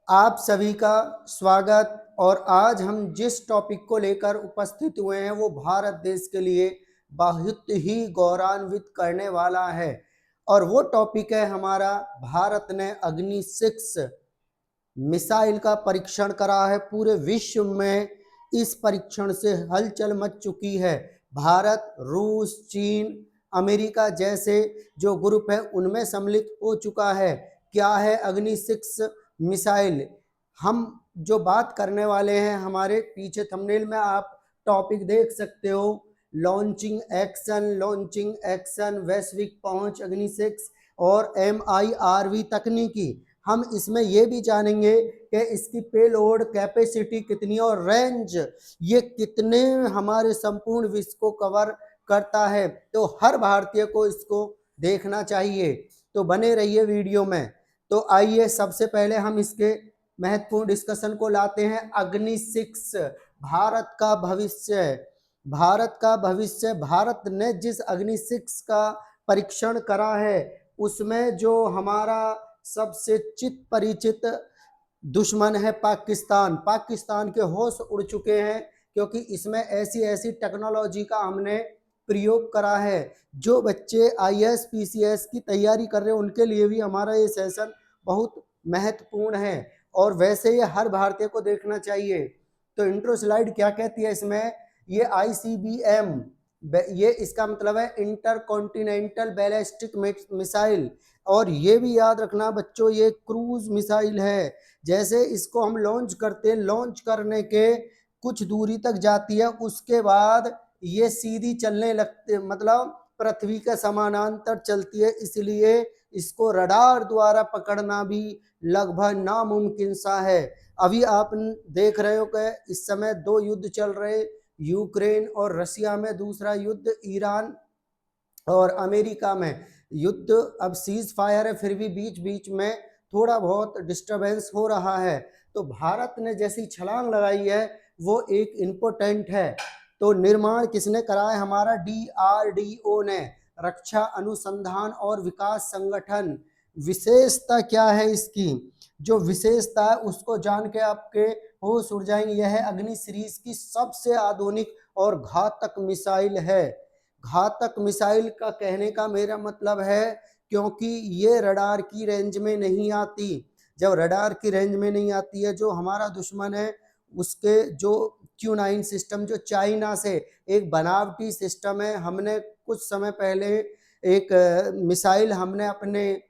आप सभी का स्वागत। और आज हम जिस टॉपिक को लेकर उपस्थित हुए हैं वो भारत देश के लिए बहुत ही गौरवान्वित करने वाला है। और वो टॉपिक है हमारा, भारत ने अग्नि 6 मिसाइल का परीक्षण करा है। पूरे विश्व में इस परीक्षण से हलचल मच चुकी है। भारत, रूस, चीन, अमेरिका जैसे जो ग्रुप है उनमें सम्मिलित हो चुका है। क्या है अग्नि 6 मिसाइल? हम जो बात करने वाले हैं, हमारे पीछे थंबनेल में आप टॉपिक देख सकते हो, लॉन्चिंग एक्शन, वैश्विक पहुंच अग्नि 6 और MIRV तकनीकी। हम इसमें ये भी जानेंगे कि इसकी पेलोड कैपेसिटी कितनी और रेंज ये कितने हमारे संपूर्ण विश्व को कवर करता है। तो हर भारतीय को इसको देखना चाहिए, तो बने रहिए वीडियो में। तो आइए सबसे पहले हम इसके महत्वपूर्ण डिस्कशन को लाते हैं। अग्नि 6 भारत का भविष्य। भारत ने जिस अग्नि 6 का परीक्षण करा है उसमें जो हमारा सबसे चित परिचित दुश्मन है पाकिस्तान के होश उड़ चुके हैं, क्योंकि इसमें ऐसी ऐसी टेक्नोलॉजी का हमने प्रयोग करा है। जो बच्चे IAS PCS की तैयारी कर रहे हैं उनके लिए भी हमारा ये सेशन बहुत महत्वपूर्ण है और वैसे ये हर भारतीय को देखना चाहिए। तो इंट्रो स्लाइड क्या कहती है इसमें? ये ICBM, ये इसका मतलब है इंटर कॉन्टिनेंटल बैलिस्टिक मिसाइल। और ये भी याद रखना बच्चों, ये क्रूज मिसाइल है। जैसे इसको हम लॉन्च करते हैं, लॉन्च करने के कुछ दूरी तक जाती है, उसके बाद ये सीधी चलने लगते, मतलब पृथ्वी के समानांतर चलती है, इसलिए इसको रडार द्वारा पकड़ना भी लगभग नामुमकिन सा है। अभी आप देख रहे हो कि इस समय 2 युद्ध चल रहे, यूक्रेन और रशिया में, दूसरा युद्ध ईरान और अमेरिका में। युद्ध अब सीज फायर है, फिर भी बीच बीच में थोड़ा बहुत डिस्टरबेंस हो रहा है। तो भारत ने जैसी छलांग लगाई है वो एक इम्पोर्टेंट है। तो निर्माण किसने करा है? हमारा DRDO ने, रक्षा अनुसंधान और विकास संगठन। विशेषता क्या है इसकी? जो विशेषता है उसको जान के आपके होश उड़ जाएंगे। यह है अग्नि सीरीज की सबसे आधुनिक और घातक मिसाइल है। घातक मिसाइल का कहने का मेरा मतलब है क्योंकि ये रडार की रेंज में नहीं आती। जब रडार की रेंज में नहीं आती है, जो हमारा दुश्मन है उसके जो Q9 सिस्टम जो चाइना से एक बनावटी सिस्टम है, हमने कुछ समय पहले एक मिसाइल हमने अपने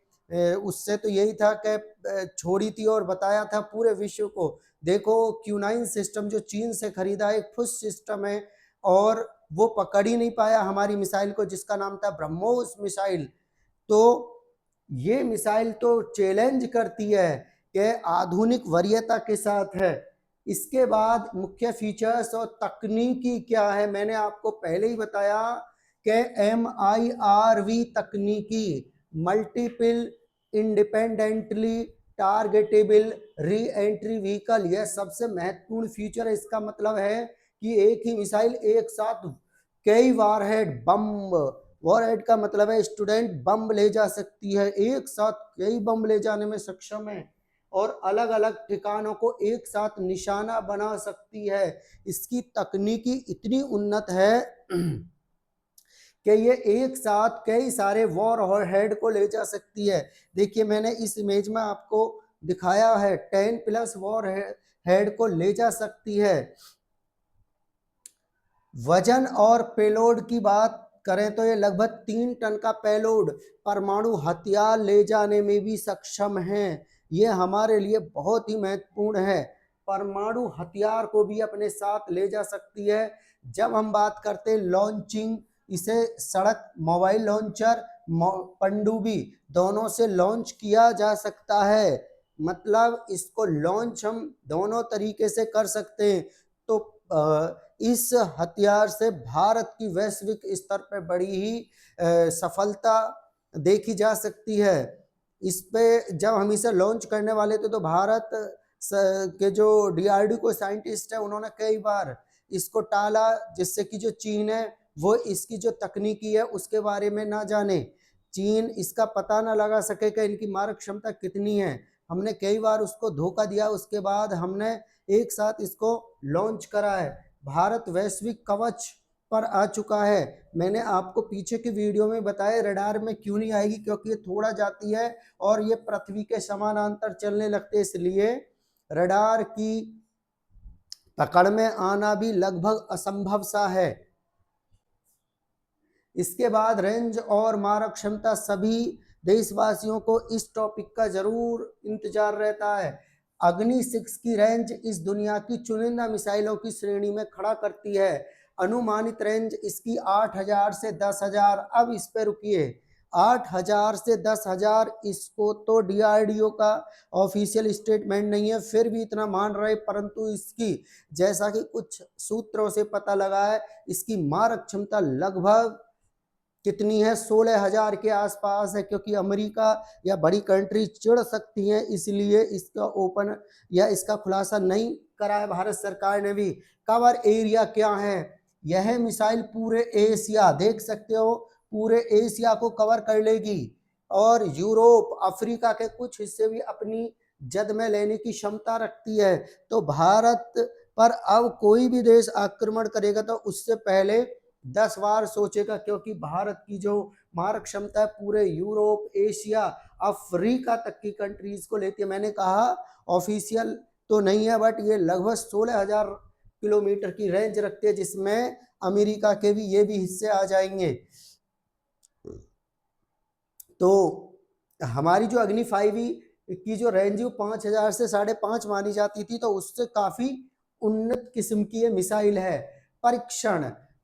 उससे तो यही था कि छोड़ी थी और बताया था पूरे विश्व को, देखो Q9 सिस्टम जो चीन से खरीदा एक फुस सिस्टम है और वो पकड़ ही नहीं पाया हमारी मिसाइल को, जिसका नाम था ब्रह्मोस मिसाइल। तो ये मिसाइल तो चैलेंज करती है कि आधुनिक वरीयता के साथ है। इसके बाद मुख्य फीचर्स और तकनीकी क्या है, मैंने आपको पहले ही बताया कि MIRV तकनीकी, multiple independently targetable re entry vehicle, यह सबसे महत्वपूर्ण फीचर है। इसका मतलब है कि एक ही मिसाइल एक साथ कई वारहेड बम, वॉरहेड का मतलब है स्टूडेंट, बम ले जा सकती है, एक साथ कई बम ले जाने में सक्षम है और अलग अलग ठिकानों को एक साथ निशाना बना सकती है। इसकी तकनीकी इतनी उन्नत है कि ये एक साथ कई सारे वॉर हेड को ले जा सकती है। देखिए मैंने इस इमेज में आपको दिखाया है, 10+ वॉर हेड को ले जा सकती है। वजन और पेलोड की बात करें तो ये लगभग 3 टन का पेलोड परमाणु हथियार ले जाने में भी सक्षम है। ये हमारे लिए बहुत ही महत्वपूर्ण है, परमाणु हथियार को भी अपने साथ ले जा सकती है। जब हम बात करते हैं लॉन्चिंग, इसे सड़क मोबाइल लॉन्चर, पनडुब्बी दोनों से लॉन्च किया जा सकता है, मतलब इसको लॉन्च हम दोनों तरीके से कर सकते हैं। तो इस हथियार से भारत की वैश्विक स्तर पर बड़ी ही सफलता देखी जा सकती है। इस पे जब हम इसे लॉन्च करने वाले थे तो भारत के जो DRDO को साइंटिस्ट है उन्होंने कई बार इसको टाला, जिससे कि जो चीन है वो इसकी जो तकनीकी है उसके बारे में ना जाने, चीन इसका पता ना लगा सके कि इनकी मारक क्षमता कितनी है। हमने कई बार उसको धोखा दिया, उसके बाद हमने एक साथ इसको लॉन्च करा है। भारत वैश्विक कवच पर आ चुका है। मैंने आपको पीछे की वीडियो में बताया रडार में क्यों नहीं आएगी, क्योंकि ये थोड़ा जाती है और ये पृथ्वी के समानांतर चलने लगते, इसलिए रडार की पकड़ में आना भी लगभग असंभव सा है। इसके बाद रेंज और मारक क्षमता, सभी देशवासियों को इस टॉपिक का जरूर इंतजार रहता है। अग्नि 6 की रेंज इस दुनिया की चुनिंदा मिसाइलों की श्रेणी में खड़ा करती है। अनुमानित रेंज इसकी 8000 से 10,000। अब इस पे रुकिए, 8000 से 10,000, इसको तो डीआरडीओ का ऑफिशियल स्टेटमेंट नहीं है, फिर भी इतना मान रहे, परंतु इसकी जैसा कि कुछ सूत्रों से पता लगा है, इसकी मारक क्षमता लगभग कितनी है, 16,000 के आसपास है, क्योंकि अमेरिका या बड़ी कंट्री चिढ़ सकती हैं, इसलिए इसका ओपन या इसका खुलासा नहीं करा है भारत सरकार ने भी। कवर एरिया क्या है, यह मिसाइल पूरे एशिया, देख सकते हो, पूरे एशिया को कवर कर लेगी और यूरोप, अफ्रीका के कुछ हिस्से भी अपनी जद में लेने की क्षमता रखती है। तो भारत पर अब कोई भी देश आक्रमण करेगा तो उससे पहले 10 बार सोचेगा, क्योंकि भारत की जो मारक क्षमता है पूरे यूरोप, एशिया, अफ्रीका तक की कंट्रीज को लेती है। मैंने कहा ऑफिशियल तो नहीं है, बट ये लगभग 16,000 किलोमीटर की रेंज रखती है, जिसमें अमेरिका के भी ये भी हिस्से आ जाएंगे। तो हमारी जो अग्नि 5 की जो रेंज 5,000 से 5.5 मानी जाती थी, तो उससे काफी उन्नत किस्म की ये मिसाइल है।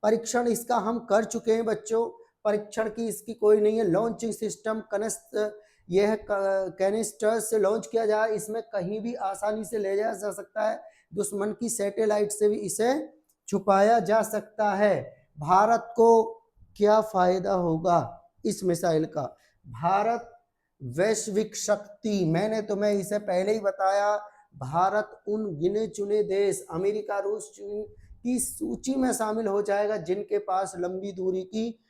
परीक्षण इसका हम कर चुके हैं बच्चों, परीक्षण की इसकी कोई नहीं है। लॉन्चिंग सिस्टम यह कैनिस्टर से लॉन्च किया जाए, इसमें कहीं भी आसानी से ले जाया जा सकता है, दुश्मन की सैटेलाइट से भी इसे छुपाया जा सकता है। भारत को क्या फायदा होगा इस मिसाइल का? भारत वैश्विक शक्ति, मैंने तुम्हें इसे पहले ही बताया, भारत उन गिने चुने देश अमेरिका, रूस, चीन की सूची में शामिल हो जाएगा जिनके पास लंबी दूरी की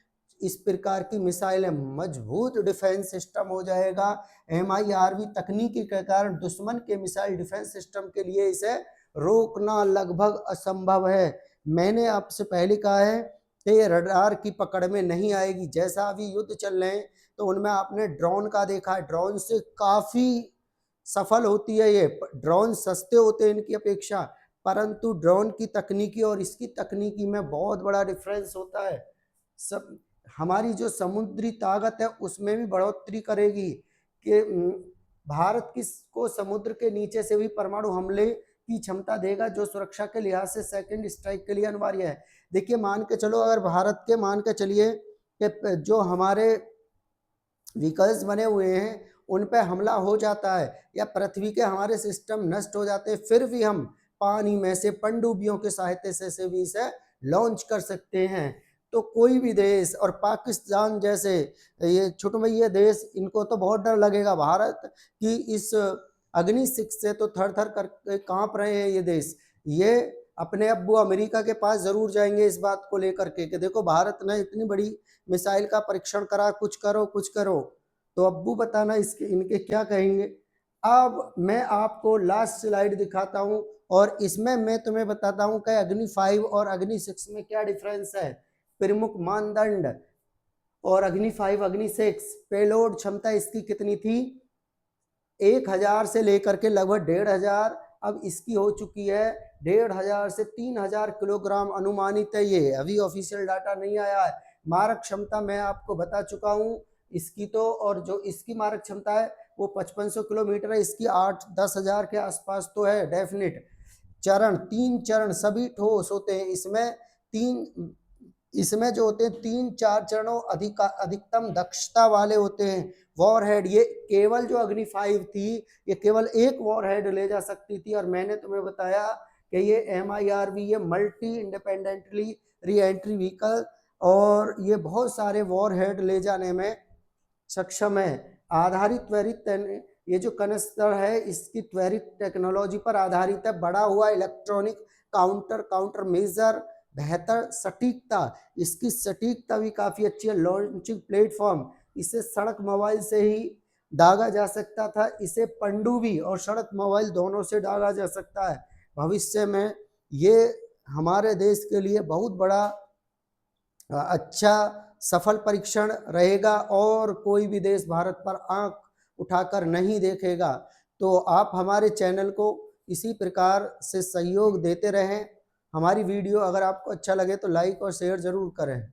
इस प्रकार की मिसाइल है। मजबूत डिफेंस सिस्टम हो जाएगा। MIRV तकनीकी के कारण दुश्मन के मिसाइल डिफेंस सिस्टम के लिए इसे रोकना लगभग असंभव है। मैंने आपसे पहले कहा है कि ये रडार की पकड़ में नहीं आएगी। जैसा अभी युद्ध चल रहे हैं तो उनमें आपने ड्रोन का देखा है, ड्रोन से काफी सफल होती है ये। ड्रोन सस्ते होते हैं इनकी अपेक्षा, परंतु ड्रोन की तकनीकी और इसकी तकनीकी में बहुत बड़ा डिफरेंस होता है। सब हमारी जो समुद्री ताकत है उसमें भी बढ़ोतरी करेगी कि भारत को समुद्र के नीचे से भी परमाणु हमले की क्षमता देगा, जो सुरक्षा के लिहाज से सेकंड स्ट्राइक के लिए अनिवार्य है। देखिए, मान के चलो, अगर भारत के मान के चलिए कि जो हमारे व्हीकल्स बने हुए हैं उन पे हमला हो जाता है या पृथ्वी के हमारे सिस्टम नष्ट हो जाते हैं, फिर भी हम पानी में से पनडुब्बियों के सहायता से भी इसे लॉन्च कर सकते हैं। तो कोई भी देश, और पाकिस्तान जैसे ये छुटमैये देश, इनको तो बहुत डर लगेगा भारत की इस अग्नि 6 से, तो थर थर कर कांप रहे हैं ये देश। ये अपने अब्बू अमेरिका के पास जरूर जाएंगे इस बात को लेकर के कि देखो भारत ने इतनी बड़ी मिसाइल का परीक्षण करा, कुछ करो कुछ करो। तो अब्बू बताना इसके इनके क्या कहेंगे। अब मैं आपको लास्ट स्लाइड दिखाता हूं और इसमें मैं तुम्हें बताता हूं कि अग्नि 5 और अग्नि 6 में क्या डिफरेंस है, प्रमुख मानदंड। और अग्नि 5 अग्नि 6 पेलोड क्षमता इसकी कितनी थी, 1,000 से लेकर के लगभग 1,500, अब इसकी हो चुकी है 1,500 से 3,000 किलोग्राम अनुमानित है। ये अभी ऑफिशियल डाटा नहीं आया है। मारक क्षमता मैं आपको बता चुका हूँ इसकी तो, और जो इसकी मारक क्षमता है वो 5500 किलोमीटर है, इसकी 8-10 हजार के आसपास तो है डेफिनेट। चरण, 3 चरण सभी ठोस होते हैं इसमें जो होते हैं 3-4 चरणों अधिकतम दक्षता वाले होते हैं। वॉरहेड, ये केवल जो अग्नि 5 थी ये केवल एक वॉरहेड ले जा सकती थी, और मैंने तुम्हें बताया कि ये MIRV ये multi independently re entry vehicle, और ये बहुत सारे वॉरहेड ले जाने में सक्षम है। आधारित त्वरित, ये जो कनस्तर है इसकी त्वरित टेक्नोलॉजी पर आधारित है। बढ़ा हुआ इलेक्ट्रॉनिक काउंटर मेजर, बेहतर सटीकता, इसकी सटीकता भी काफी अच्छी है। लॉन्चिंग प्लेटफॉर्म, इसे सड़क मोबाइल से ही दागा जा सकता था, इसे पनडुब्बी और सड़क मोबाइल दोनों से दागा जा सकता है। भविष्य में ये हमारे देश के लिए बहुत बड़ा अच्छा सफल परीक्षण रहेगा और कोई भी देश भारत पर आंख उठाकर नहीं देखेगा। तो आप हमारे चैनल को इसी प्रकार से सहयोग देते रहें। हमारी वीडियो अगर आपको अच्छा लगे तो लाइक और शेयर ज़रूर करें।